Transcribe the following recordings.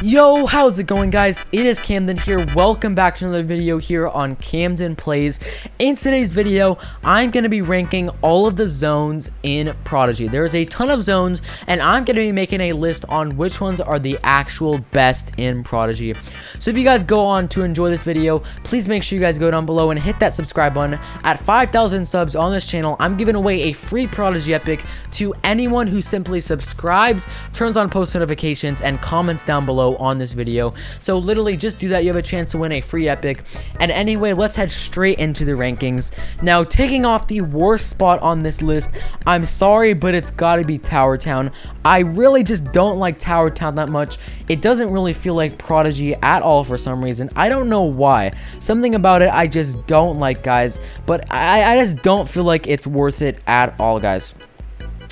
Yo, how's it going, guys? It is Camden here. Welcome back to another video here on Camden Plays. In today's video, I'm going to be ranking all of the zones in Prodigy. There's a ton of zones, and I'm going to be making a list on which ones are the actual best in Prodigy. So if you guys go on to enjoy this video, please make sure you guys go down below and hit that subscribe button. At 5,000 subs on this channel, I'm giving away a free Prodigy Epic to anyone who simply subscribes, turns on post notifications, and comments down below on this video. So literally just do that. You have a chance to win a free epic. And anyway, let's head straight into the rankings. Now, taking off the worst spot on this list, I'm sorry, but it's gotta be Tower Town. I really just don't like Tower Town that much. It doesn't really feel like Prodigy at all for some reason. I don't know why. Something about it I just don't like, guys. But I just don't feel like it's worth it at all, guys.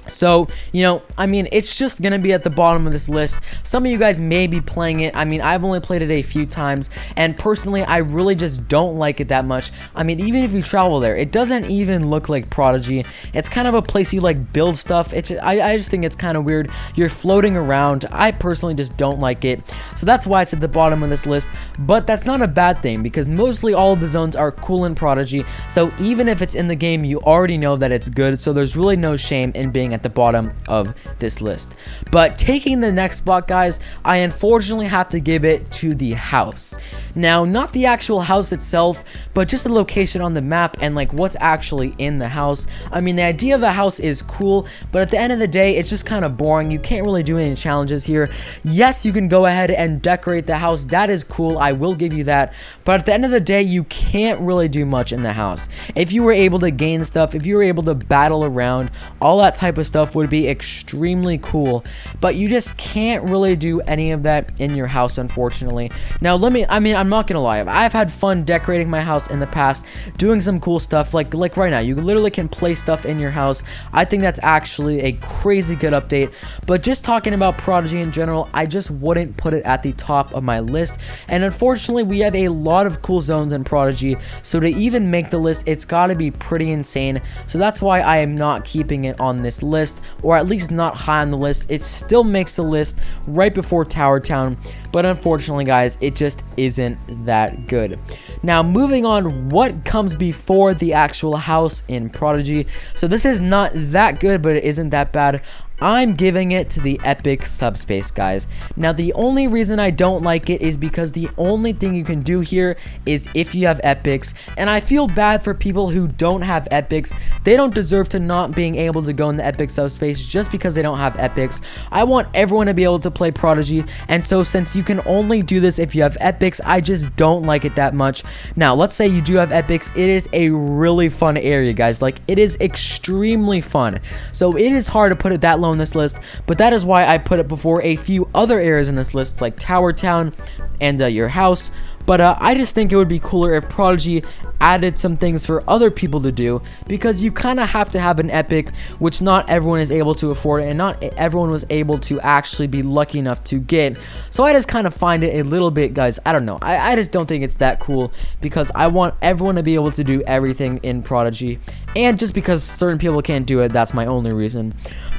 So, you know, I mean, it's just going to be at the bottom of this list. Some of you guys may be playing it. I mean, I've only played it a few times, and personally, I really just don't like it that much. I mean, even if you travel there, it doesn't even look like Prodigy. It's kind of a place you, like, build stuff. I just think it's kind of weird. You're floating around. I personally just don't like it. So that's why it's at the bottom of this list, but that's not a bad thing, because mostly all of the zones are cool in Prodigy. So even if it's in the game, you already know that it's good, so there's really no shame in being at the bottom of this list. But taking the next spot, guys, I unfortunately have to give it to the house. Now, not the actual house itself, but just the location on the map and like what's actually in the house. I mean, the idea of the house is cool, but at the end of the day, it's just kind of boring. You can't really do any challenges here. Yes, you can go ahead and decorate the house. That is cool. I will give you that. But at the end of the day, you can't really do much in the house. If you were able to gain stuff, if you were able to battle around, all that type of stuff would be extremely cool, but you just can't really do any of that in your house, unfortunately. Now, I'm not gonna lie, I've had fun decorating my house in the past, doing some cool stuff, like right now, you literally can place stuff in your house. I think that's actually a crazy good update, but just talking about Prodigy in general, I just wouldn't put it at the top of my list, and unfortunately, we have a lot of cool zones in Prodigy, so to even make the list, it's gotta be pretty insane, so that's why I am not keeping it on this list, or at least not high on the list. It still makes the list right before Tower Town, but unfortunately, guys, it just isn't that good. Now, moving on, what comes before the actual house in Prodigy? So this is not that good, but it isn't that bad. I'm giving it to the Epic Subspace, guys. Now, the only reason I don't like it is because the only thing you can do here is if you have epics, and I feel bad for people who don't have epics. They don't deserve to not being able to go in the Epic Subspace just because they don't have epics. I want everyone to be able to play Prodigy, and so since you can only do this if you have epics, I just don't like it that much. Now, let's say you do have epics. It is a really fun area, guys. Like, it is extremely fun. So it is hard to put it that low on this list, but that is why I put it before a few other areas in this list, like Tower Town and your house. But I just think it would be cooler if Prodigy added some things for other people to do, because you kind of have to have an epic, which not everyone is able to afford, and not everyone was able to actually be lucky enough to get. So I just kind of find it a little bit, guys, I don't know, I just don't think it's that cool, because I want everyone to be able to do everything in Prodigy, and just because certain people can't do it, that's my only reason.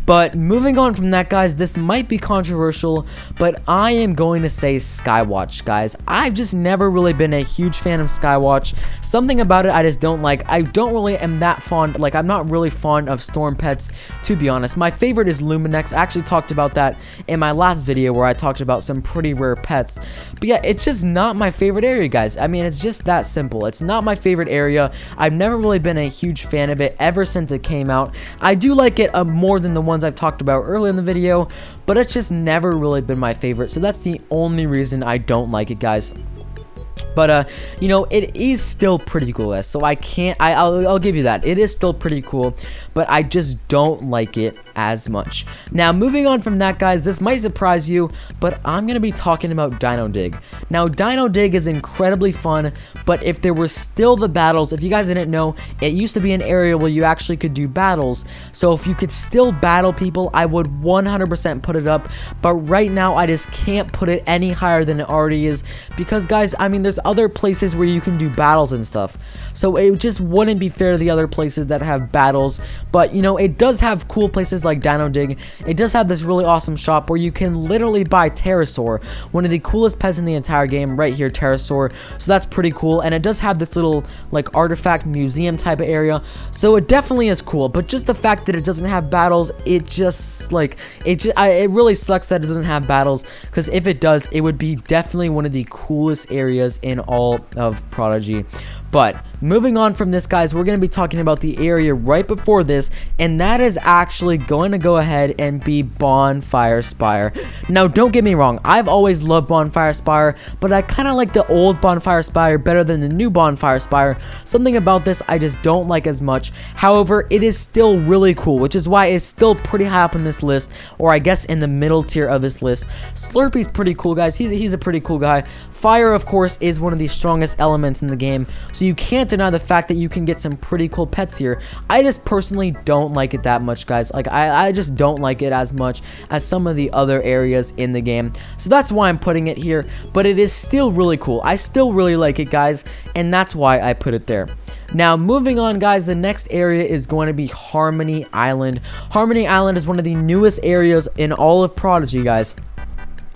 But moving on from that, guys, this might be controversial, but I am going to say Skywatch, guys. I've just never really been a huge fan of Skywatch. Something about it I just don't like. I don't really am that fond, like, I'm not really fond of storm pets, to be honest. My favorite is Luminex. I actually talked about that in my last video where I talked about some pretty rare pets. But yeah, it's just not my favorite area, guys. I mean, it's just that simple. It's not my favorite area. I've never really been a huge fan of it ever since it came out. I do like it more than the ones I've talked about earlier in the video, but it's just never really been my favorite. So that's the only reason I don't like it, guys. But you know, it is still pretty cool, guys. So I'll give you that. It is still pretty cool, but I just don't like it as much. Now, moving on from that, guys, this might surprise you, but I'm gonna be talking about Dino Dig. Now, Dino Dig is incredibly fun, but if there were still the battles, if you guys didn't know, it used to be an area where you actually could do battles. So if you could still battle people, I would 100% put it up. But right now, I just can't put it any higher than it already is, because, guys, I mean, there's other places where you can do battles and stuff. So it just wouldn't be fair to the other places that have battles. But, you know, it does have cool places like Dino Dig. It does have this really awesome shop where you can literally buy Terrorsaur, one of the coolest pets in the entire game, right here, Terrorsaur. So that's pretty cool. And it does have this little, like, artifact museum type of area. So it definitely is cool. But just the fact that it doesn't have battles, it just, like, it really sucks that it doesn't have battles. Because if it does, it would be definitely one of the coolest areas in all of Prodigy. But moving on from this, guys, we're going to be talking about the area right before this, and that is actually going to go ahead and be Bonfire Spire. Now, don't get me wrong, I've always loved Bonfire Spire, but I kind of like the old Bonfire Spire better than the new Bonfire Spire. Something about this I just don't like as much. However, it is still really cool, which is why it's still pretty high up on this list, or I guess in the middle tier of this list. Slurpee's pretty cool, guys. He's a pretty cool guy. Fire, of course, is one of the strongest elements in the game, so you can't deny the fact that you can get some pretty cool pets here. I just personally don't like it that much, guys. Like, I just don't like it as much as some of the other areas in the game. So that's why I'm putting it here, but it is still really cool. I still really like it, guys, and that's why I put it there. Now, moving on, guys, the next area is going to be Harmony Island. Harmony Island is one of the newest areas in all of Prodigy, guys.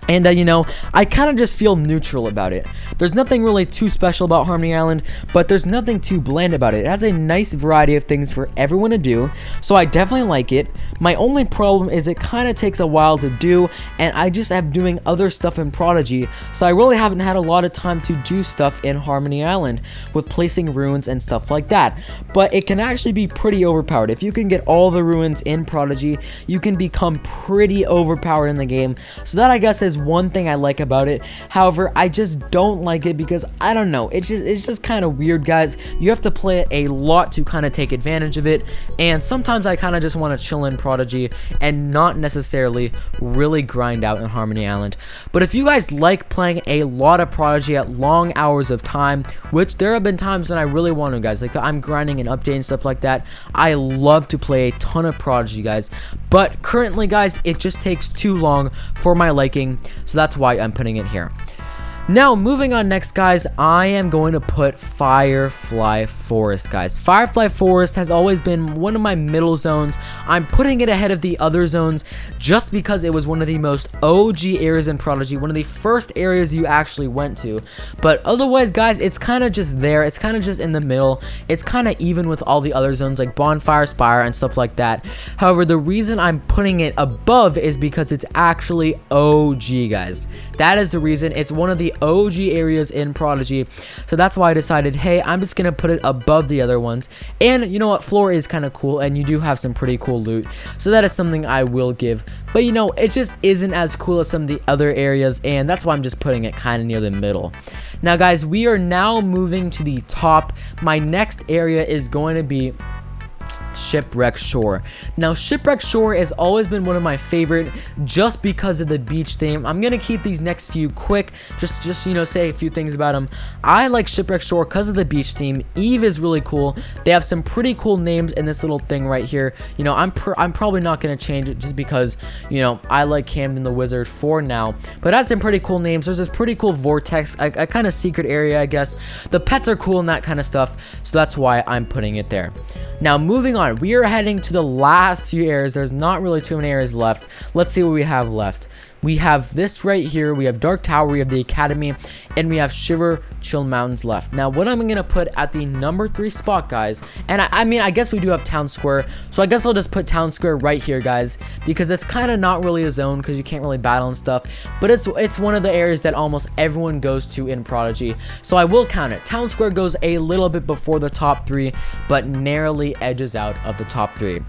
And, you know, I kind of just feel neutral about it. There's nothing really too special about Harmony Island, but there's nothing too bland about it. It has a nice variety of things for everyone to do, so I definitely like it. My only problem is it kind of takes a while to do, and I just have doing other stuff in Prodigy, so I really haven't had a lot of time to do stuff in Harmony Island with placing ruins and stuff like that. But it can actually be pretty overpowered. If you can get all the ruins in Prodigy, you can become pretty overpowered in the game. So that, I guess, is one thing I like about it. However, I just don't like it because I don't know, it's just kind of weird, guys. You have to play it a lot to kind of take advantage of it, and sometimes I kind of just want to chill in Prodigy and not necessarily really grind out in Harmony Island. But if you guys like playing a lot of Prodigy at long hours of time, which there have been times when I really want to, guys, like I'm grinding and updating stuff like that, I love to play a ton of Prodigy, guys. But currently, guys, it just takes too long for my liking, so that's why I'm putting it here. Now, moving on next, guys, I am going to put Firefly Forest, guys. Firefly Forest has always been one of my middle zones. I'm putting it ahead of the other zones just because it was one of the most OG areas in Prodigy, one of the first areas you actually went to. But otherwise, guys, it's kind of just there. It's kind of just in the middle. It's kind of even with all the other zones like Bonfire Spire and stuff like that. However, the reason I'm putting it above is because it's actually OG, guys. That is the reason. It's one of the OG areas in Prodigy, so that's why I decided, hey, I'm just gonna put it above the other ones. And you know what, floor is kind of cool, and you do have some pretty cool loot, so that is something I will give. But you know, it just isn't as cool as some of the other areas, and that's why I'm just putting it kind of near the middle. Now, guys, we are now moving to the top. My next area is going to be Shipwreck Shore. Now, Shipwreck Shore has always been one of my favorite just because of the beach theme. I'm gonna keep these next few quick, just you know, say a few things about them. I like Shipwreck Shore because of the beach theme. Eve is really cool. They have some pretty cool names in this little thing right here. You know, I'm probably not gonna change it just because, you know, I like Camden the Wizard for now, but it has some pretty cool names. There's this pretty cool vortex, a kind of secret area, I guess. The pets are cool and that kind of stuff, so that's why I'm putting it there. Now, moving on, we are heading to the last few areas. There's not really too many areas left. Let's see what we have left. We have this right here. We have Dark Tower, we have the Academy, and we have Shiver Chill Mountains left. Now, what I'm going to put at the number 3 spot, guys, and I mean, I guess we do have Town Square, so I guess I'll just put Town Square right here, guys, because it's kind of not really a zone because you can't really battle and stuff, but it's one of the areas that almost everyone goes to in Prodigy, so I will count it. Town Square goes a little bit before the top 3, but narrowly edges out of the top 3.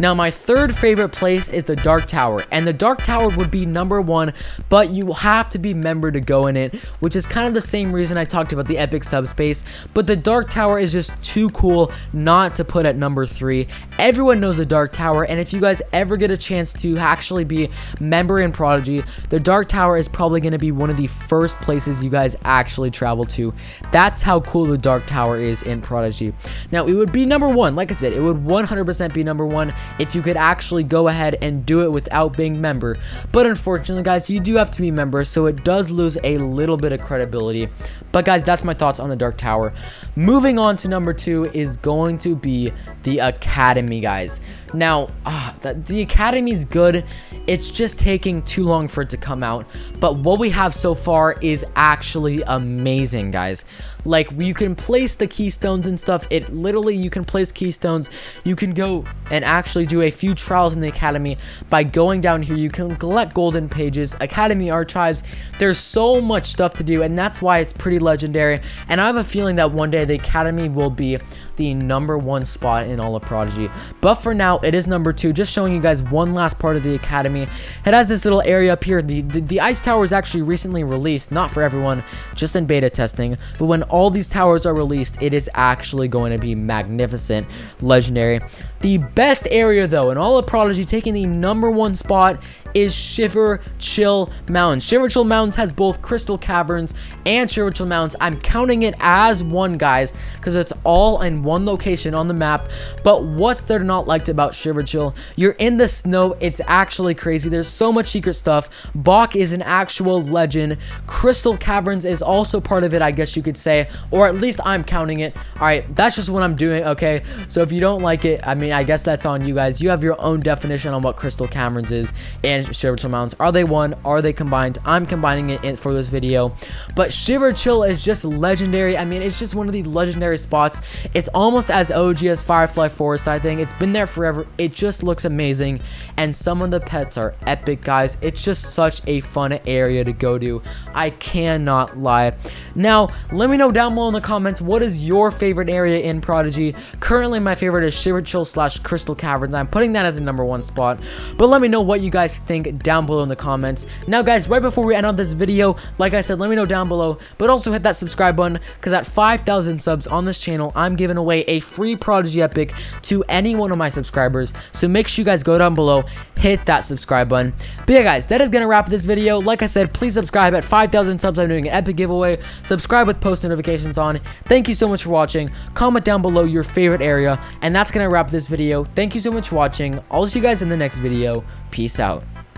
Now, my third favorite place is the Dark Tower, and the Dark Tower would be number 1, but you have to be member to go in it, which is kind of the same reason I talked about the Epic Subspace, but the Dark Tower is just too cool not to put at number 3. Everyone knows the Dark Tower, and if you guys ever get a chance to actually be member in Prodigy, the Dark Tower is probably going to be one of the first places you guys actually travel to. That's how cool the Dark Tower is in Prodigy. Now, it would be number 1, like I said, it would 100% be number 1, if you could actually go ahead and do it without being member. But unfortunately, guys, you do have to be member, so it does lose a little bit of credibility. But guys, that's my thoughts on the Dark Tower. Moving on to number 2 is going to be the Academy, guys. Now, the Academy is good. It's just taking too long for it to come out. But what we have so far is actually amazing, guys. Like, you can place the keystones and stuff. It literally, you can place keystones. You can go and actually do a few trials in the Academy by going down here. You can collect golden pages, Academy archives. There's so much stuff to do, and that's why it's pretty legendary. And I have a feeling that one day the Academy will be the number 1 spot in all of Prodigy. But for now, it is number 2. Just showing you guys one last part of the Academy. It has this little area up here. The Ice Tower is actually recently released, not for everyone, just in beta testing. But when all these towers are released, it is actually going to be magnificent, legendary. The best area, though, in all of Prodigy, taking the number 1 spot, is Shiver Chill Mountains. Shiver Chill Mountains has both Crystal Caverns and Shiver Chill Mountains. I'm counting it as one, guys, because it's all in one location on the map. But what's there to not like about Shiver Chill? You're in the snow. It's actually crazy. There's so much secret stuff. Bach is an actual legend. Crystal Caverns is also part of it, I guess you could say, or at least I'm counting it. All right, that's just what I'm doing, okay? So if you don't like it, I mean, I guess that's on you guys. You have your own definition on what Crystal Caverns is and Shiver Chill Mountains. Are they one? Are they combined? I'm combining it for this video. But Shiver Chill is just legendary. I mean, it's just one of the legendary spots. It's almost as OG as Firefly Forest, I think. It's been there forever. It just looks amazing. And some of the pets are epic, guys. It's just such a fun area to go to. I cannot lie. Now, let me know down below in the comments, what is your favorite area in Prodigy? Currently, my favorite is Shiver Chill / Crystal Caverns. I'm putting that at the number 1 spot. But let me know what you guys think down below in the comments. Now, guys, right before we end on this video, like I said, let me know down below. But also hit that subscribe button, because at 5,000 subs on this channel, I'm giving away a free Prodigy Epic to any one of my subscribers. So make sure you guys go down below, hit that subscribe button. But yeah, guys, that is going to wrap this video. Like I said, please subscribe. At 5,000 subs, I'm doing an epic giveaway. Subscribe with post notifications on. Thank you so much for watching. Comment down below your favorite area. And that's going to wrap this video. Thank you so much for watching. I'll see you guys in the next video. Peace out.